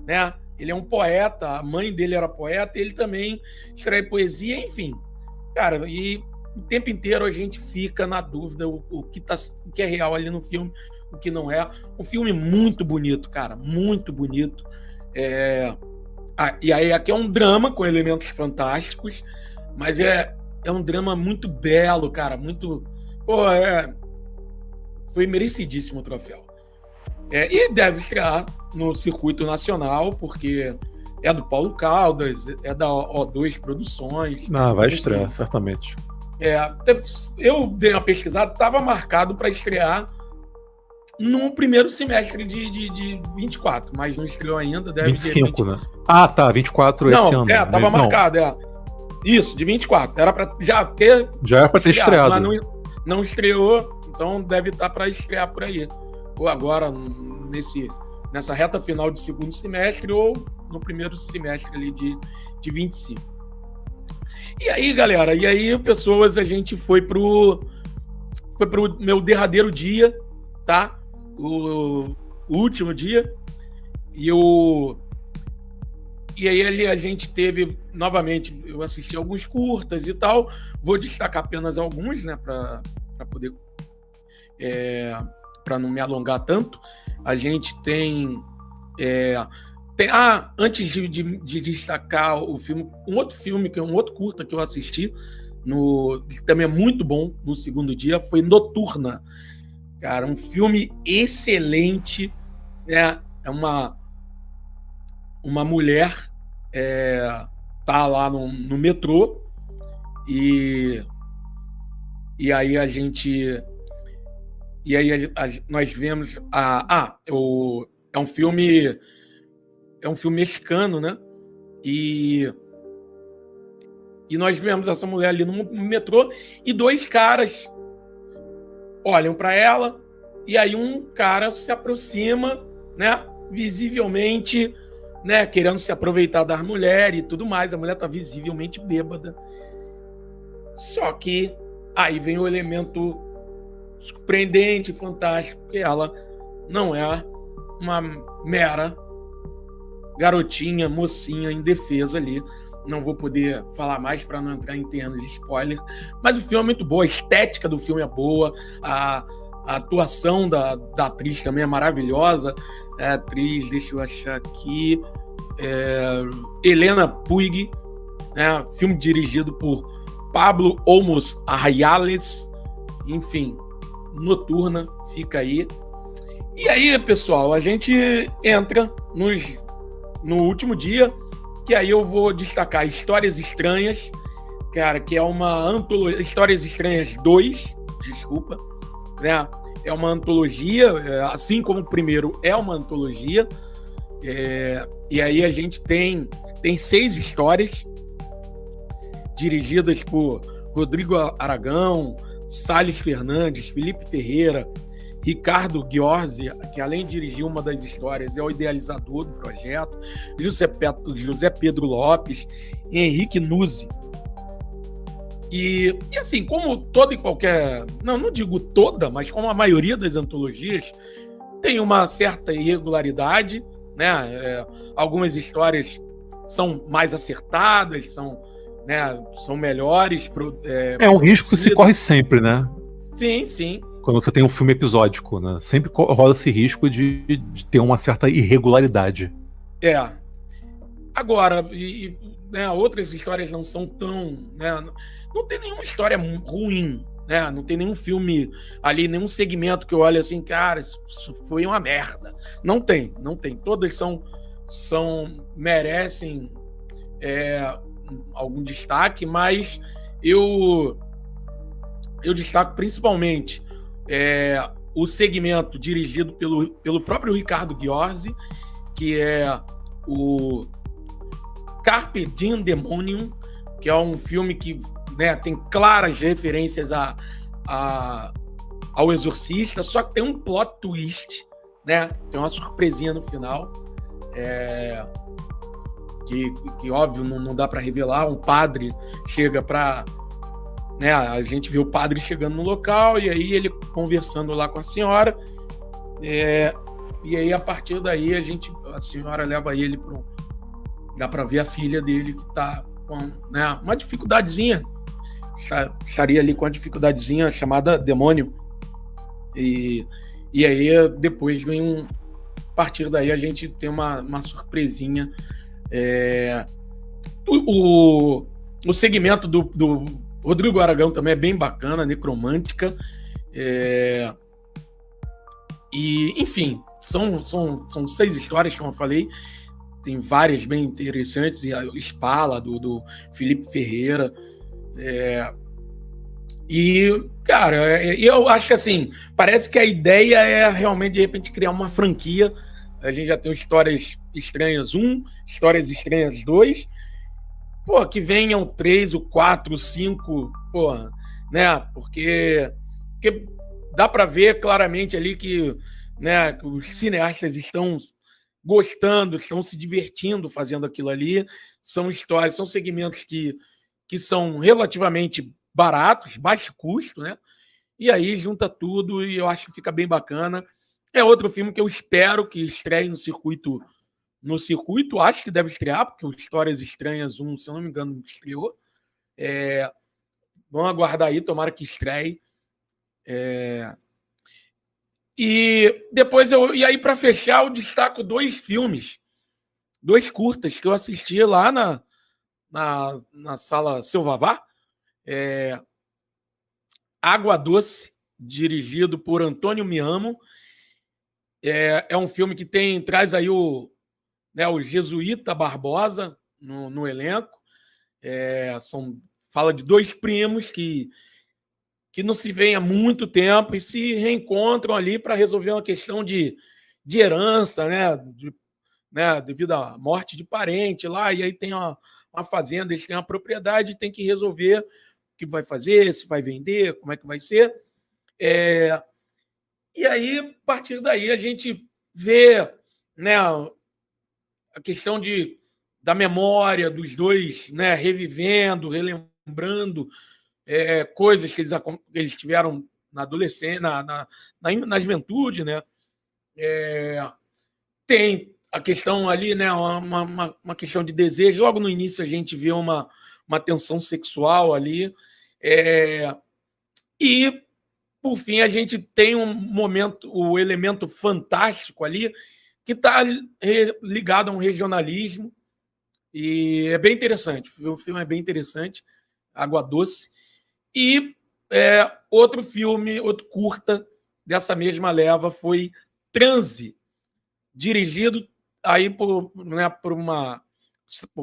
né? Ele é um poeta, a mãe dele era poeta, ele também escreve poesia, enfim. Cara, e o tempo inteiro a gente fica na dúvida o que é real ali no filme, o que não é. Um filme muito bonito, cara, muito bonito. E aí aqui é um drama com elementos fantásticos, mas é um drama muito belo, cara, muito... Foi merecidíssimo o troféu. E deve estrear no circuito nacional, porque é do Paulo Caldas, é da O2 Produções. Vai estrear, certamente. Eu dei uma pesquisada, estava marcado para estrear no primeiro semestre de 24, mas não estreou ainda. Deve 25, né? Ah, tá, 24 esse ano. Não, estava marcado, Isso, de 24. Era para já era para ter estreado. Mas não estreou, então deve estar para estrear por aí. Ou agora, nessa reta final de segundo semestre, ou no primeiro semestre ali de 25. E aí, galera, pessoas, a gente foi pro meu derradeiro dia, tá? O último dia. E aí ali a gente teve, novamente, eu assisti alguns curtas e tal. Vou destacar apenas alguns, né, para poder... para não me alongar tanto. A gente tem antes de destacar o filme, um outro curta que eu assisti, que também é muito bom no segundo dia, foi Noturna. Cara, um filme excelente, né? É uma mulher tá lá no metrô e aí nós vemos é um filme mexicano, né? E nós vemos essa mulher ali no metrô e dois caras olham para ela e aí um cara se aproxima, né? Visivelmente, né? Querendo se aproveitar da mulher e tudo mais. A mulher tá visivelmente bêbada. Só que aí vem o elemento surpreendente, fantástico, que ela não é uma mera garotinha, mocinha indefesa ali. Não vou poder falar mais para não entrar em termos de spoiler, mas o filme é muito bom, a estética do filme é boa, a atuação da atriz também é maravilhosa. A atriz, deixa eu achar aqui, Helena Puig, né? Filme dirigido por Pablo Olmos Arraiales, enfim, Noturna, fica aí. E aí, pessoal, a gente entra no último dia, que aí eu vou destacar Histórias Estranhas, cara, que é uma antologia, Histórias Estranhas 2, desculpa, né? É uma antologia, assim como o primeiro é uma antologia, e aí a gente tem 6 histórias dirigidas por Rodrigo Aragão, Salles Fernandes, Felipe Ferreira, Ricardo Ghiorzi, que além de dirigir uma das histórias, é o idealizador do projeto, José Pedro Lopes e Henrique Nuzzi. E assim, como toda e qualquer... Não digo toda, mas como a maioria das antologias, tem uma certa irregularidade, né? Algumas histórias são mais acertadas, são melhores. É um risco que se corre sempre, né? Sim. quando você tem um filme episódico, né? Sempre rola esse risco de ter uma certa irregularidade. Agora, né, outras histórias não são tão, né, não tem nenhuma história ruim, né? Não tem nenhum filme ali, nenhum segmento que eu olho assim, cara, isso foi uma merda. Não tem. Todas merecem algum destaque, mas eu destaco principalmente o segmento dirigido pelo próprio Ricardo Ghiorzi, que é o Carpe Diem Demonium, que é um filme que, né, tem claras referências ao Exorcista, só que tem um plot twist, né? Tem uma surpresinha no final, que óbvio não dá para revelar. Um padre chega para, né, a gente vê o padre chegando no local e aí ele conversando lá com a senhora, e aí a partir daí a senhora leva ele para dá para ver a filha dele que está com, né, uma dificuldadezinha, estaria ali com uma dificuldadezinha chamada demônio, e aí depois vem a partir daí a gente tem uma surpresinha. O segmento do Rodrigo Aragão também é bem bacana, necromântica, e enfim, são 6 histórias, como eu falei. Tem várias bem interessantes, e a Spala, do Felipe Ferreira. E, cara, eu acho que assim, parece que a ideia é realmente, de repente, criar uma franquia. A gente já tem o Histórias Estranhas 1, Histórias Estranhas 2. Pô, que venham 3, o 4, o 5, pô, né? Porque dá para ver claramente ali que, né, que os cineastas estão gostando, estão se divertindo fazendo aquilo ali. São histórias, são segmentos que são relativamente baratos, baixo custo, né? E aí junta tudo e eu acho que fica bem bacana. É outro filme que eu espero que estreie no circuito. Acho que deve estrear, porque o Histórias Estranhas 1, se eu não me engano, estreou. Vamos aguardar aí, tomara que estreie. E depois e aí, para fechar, eu destaco 2 filmes, 2 curtas que eu assisti lá na sala Seu Vavá. Água Doce, dirigido por Antônio Miamo. É um filme que traz aí o Jesuíta Barbosa no elenco. Fala de 2 primos que não se veem há muito tempo e se reencontram ali para resolver uma questão de herança, né, devido à morte de parente lá. E aí tem uma fazenda, eles têm uma propriedade, tem que resolver o que vai fazer, se vai vender, como é que vai ser. E aí, a partir daí, a gente vê, né, a questão da memória dos 2, né, revivendo, relembrando coisas que eles tiveram na adolescência, na juventude, né? Tem a questão ali, né, uma questão de desejo. Logo no início a gente vê uma tensão sexual ali, e por fim a gente tem o elemento fantástico ali que está ligado a um regionalismo, e é bem interessante. O filme é bem interessante, Água Doce. E outro filme, outro curta dessa mesma leva foi Transe, dirigido aí por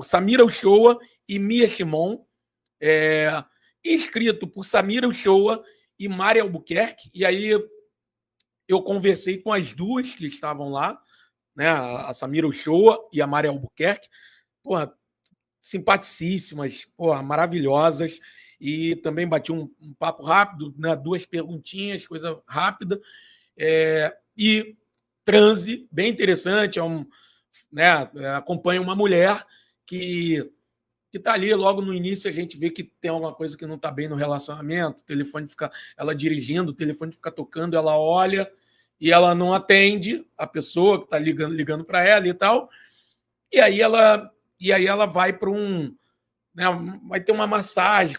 Samira Uchoa e Mia Shimon, e escrito por Samira Uchoa e Mari Albuquerque. E aí eu conversei com as 2 que estavam lá, né, a Samira Uchoa e a Mari Albuquerque, porra, simpaticíssimas, porra, maravilhosas. E também bati um papo rápido, né, 2 perguntinhas, coisa rápida. E Transe, bem interessante, acompanha uma mulher que está ali. Logo no início a gente vê que tem alguma coisa que não está bem no relacionamento, o telefone fica, ela dirigindo, o telefone fica tocando, ela olha e ela não atende a pessoa que está ligando para ela e tal. E aí ela vai para né? Vai ter uma massagem,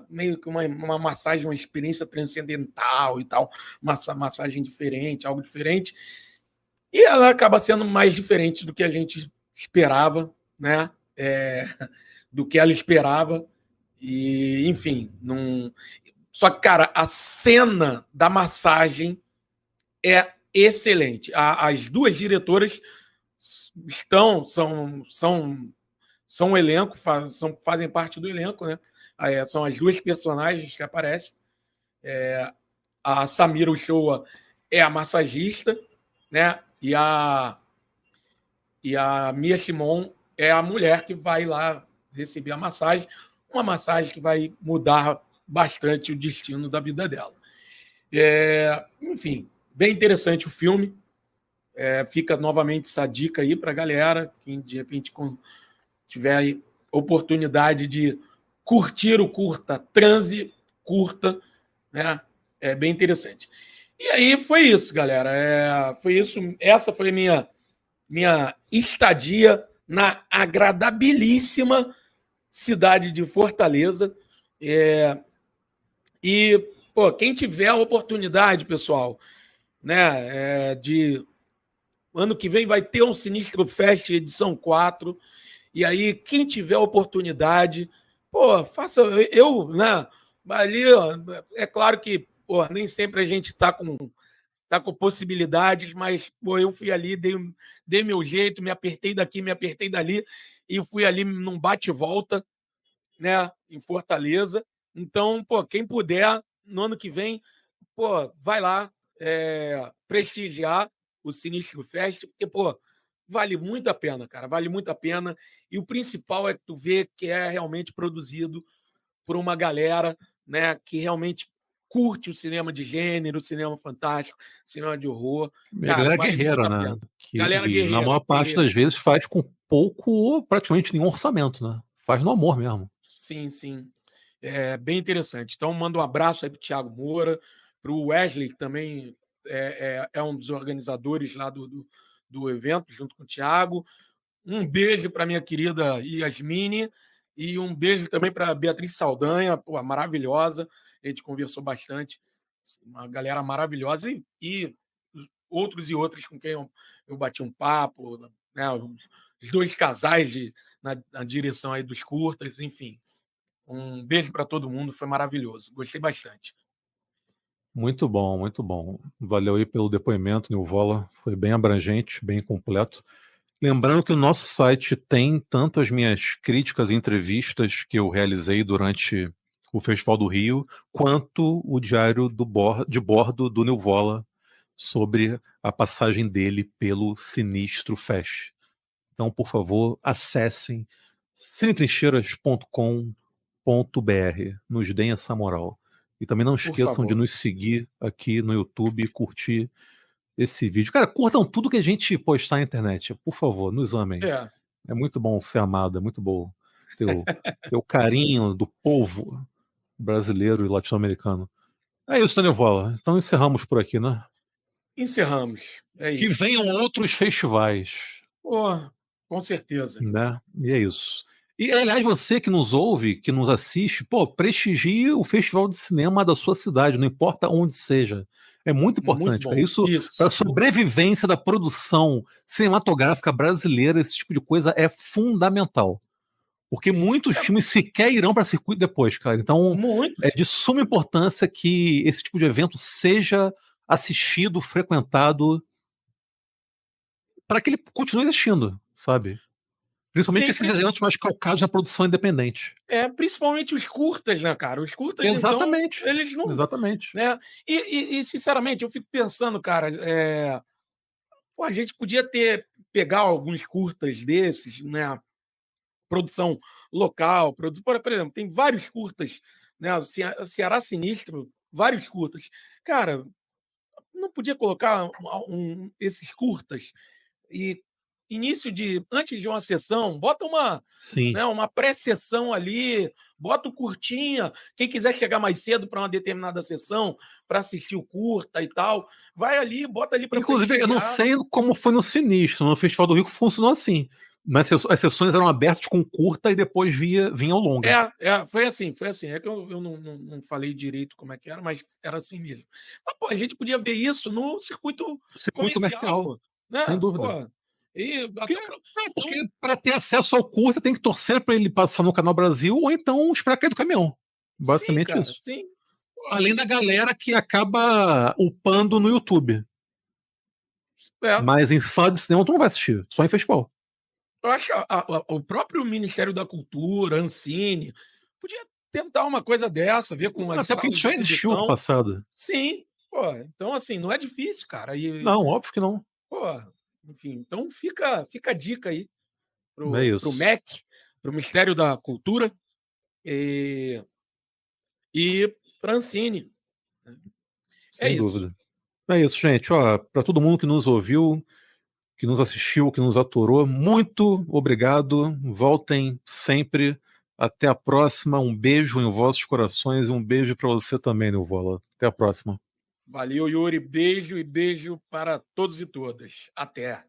meio que uma massagem, uma experiência transcendental e tal, uma massagem diferente, algo diferente. E ela acaba sendo mais diferente do que a gente esperava, né? Do que ela esperava. E, enfim, não. Só que, cara, a cena da massagem é excelente. As duas diretoras são um elenco, fazem parte do elenco, né? São as duas personagens que aparecem. A Samira Uchoa é a massagista, né? E a Mia Shimon é a mulher que vai lá receber a massagem, uma massagem que vai mudar bastante o destino da vida dela. Enfim, bem interessante o filme. Fica novamente essa dica aí para a galera, quem de repente tiver oportunidade de curtir o curta, transe curta, né? É bem interessante. E aí foi isso, galera. Foi isso. Essa foi a minha estadia na agradabilíssima cidade de Fortaleza. E, pô, quem tiver a oportunidade, pessoal, né, ano que vem vai ter um Sinistro Fest edição 4. E aí, quem tiver a oportunidade, pô, faça. Né, ali, ó, é claro que, pô, nem sempre a gente está com possibilidades, mas pô, eu fui ali, dei meu jeito, me apertei daqui, me apertei dali, e fui ali num bate-volta, né, em Fortaleza. Então, pô, quem puder, no ano que vem, pô, vai lá prestigiar o Sinistro Fest, porque, pô, vale muito a pena, cara, vale muito a pena. E o principal é que tu vê que é realmente produzido por uma galera, né, que realmente curte o cinema de gênero, o cinema fantástico, cinema de horror. E a Cara, galera vale muito guerreira, a né? pena. Galera Que na guerreira, maior parte guerreira. das vezes faz com pouco ou praticamente nenhum orçamento, né? Faz no amor mesmo. Sim, sim. É bem interessante. Então, mando um abraço aí para o Thiago Moura, para o Wesley, que também é um dos organizadores lá do evento, junto com o Thiago. Um beijo para minha querida Yasmine e um beijo também para Beatriz Saldanha, pô, maravilhosa. A gente conversou bastante, uma galera maravilhosa e outros e outras com quem eu bati um papo, né? Os dois casais na direção aí dos curtas, enfim. Um beijo para todo mundo, foi maravilhoso. Gostei bastante. Muito bom, muito bom. Valeu aí pelo depoimento, Nilvola. Foi bem abrangente, bem completo. Lembrando que o nosso site tem tanto as minhas críticas e entrevistas que eu realizei durante o Festival do Rio, quanto o diário de bordo do Nilvola sobre a passagem dele pelo Sinistro Fest. Então, por favor, acessem cinetrincheiras.com.br. Nos deem essa moral. E também não Por esqueçam de favor. nos seguir aqui no YouTube e curtir esse vídeo. Cara, curtam tudo que a gente postar na internet. Por favor, nos amem. É, É muito bom ser amado, é muito bom ter o carinho do povo brasileiro e latino-americano. É isso, Daniel Vola. Então encerramos por aqui, né? encerramos. É Que isso. venham outros festivais. Pô, com certeza. Né? E é isso. E, aliás, você que nos ouve, que nos assiste, pô, prestigie o festival de cinema da sua cidade, não importa onde seja. É muito Muito importante. Para bom. isso, para Isso. a sobrevivência da produção cinematográfica brasileira, esse tipo de coisa é fundamental. Porque muitos É, filmes sequer irão para circuito depois, cara. Então, é muitos. de suma importância que esse tipo de evento seja assistido, frequentado, para que ele continue existindo, sabe? Principalmente esses Sempre. eventos mais calcados na produção independente. Principalmente os curtas, né, cara? Os curtas, então, Exatamente. eles não. Exatamente. Né? Sinceramente, eu fico pensando, cara, pô, a gente podia pegar alguns curtas desses, né? Produção local, por exemplo, tem vários curtas, né? O Ceará Sinistro, vários curtas. Cara, não podia colocar esses curtas e antes de uma sessão, bota Sim. uma pré-sessão ali, bota o curtinha. Quem quiser chegar mais cedo para uma determinada sessão, para assistir o curta e tal, vai ali, bota ali para Inclusive, eu não prestigiar. sei como foi no Sinistro. No Festival do Rio funcionou assim. Mas as sessões eram abertas com curta e depois vinha o longa. Foi assim. É que eu não falei direito como é que era, mas era assim mesmo. Mas, pô, a gente podia ver isso no circuito Circuito comercial, comercial, pô, né? sem dúvida. Pô, e Porque, até pro porque para ter acesso ao curta tem que torcer para ele passar no Canal Brasil ou então esperar cair do caminhão. sim, Basicamente cara, isso. sim. Pô, Além da galera que acaba upando no YouTube. é. Mas em sala de cinema tu não vai assistir, só em festival. Eu acho que o próprio Ministério da Cultura, Ancine, podia tentar uma coisa dessa, ver com as Até porque salas isso de já existiu no exibição. passado. Sim, pô, então assim, não é difícil, cara. Não, óbvio que não. Pô, enfim, então fica a dica aí É pro isso. MEC, pro Ministério da Cultura e pra Ancine. É Sem isso. dúvida. É isso, gente. Ó, para todo mundo que nos ouviu, que nos assistiu, que nos aturou, muito obrigado. Voltem sempre. Até a próxima. Um beijo em vossos corações e um beijo para você também, Nilvola. Até a próxima. Valeu, Yuri. Beijo e beijo para todos e todas. Até.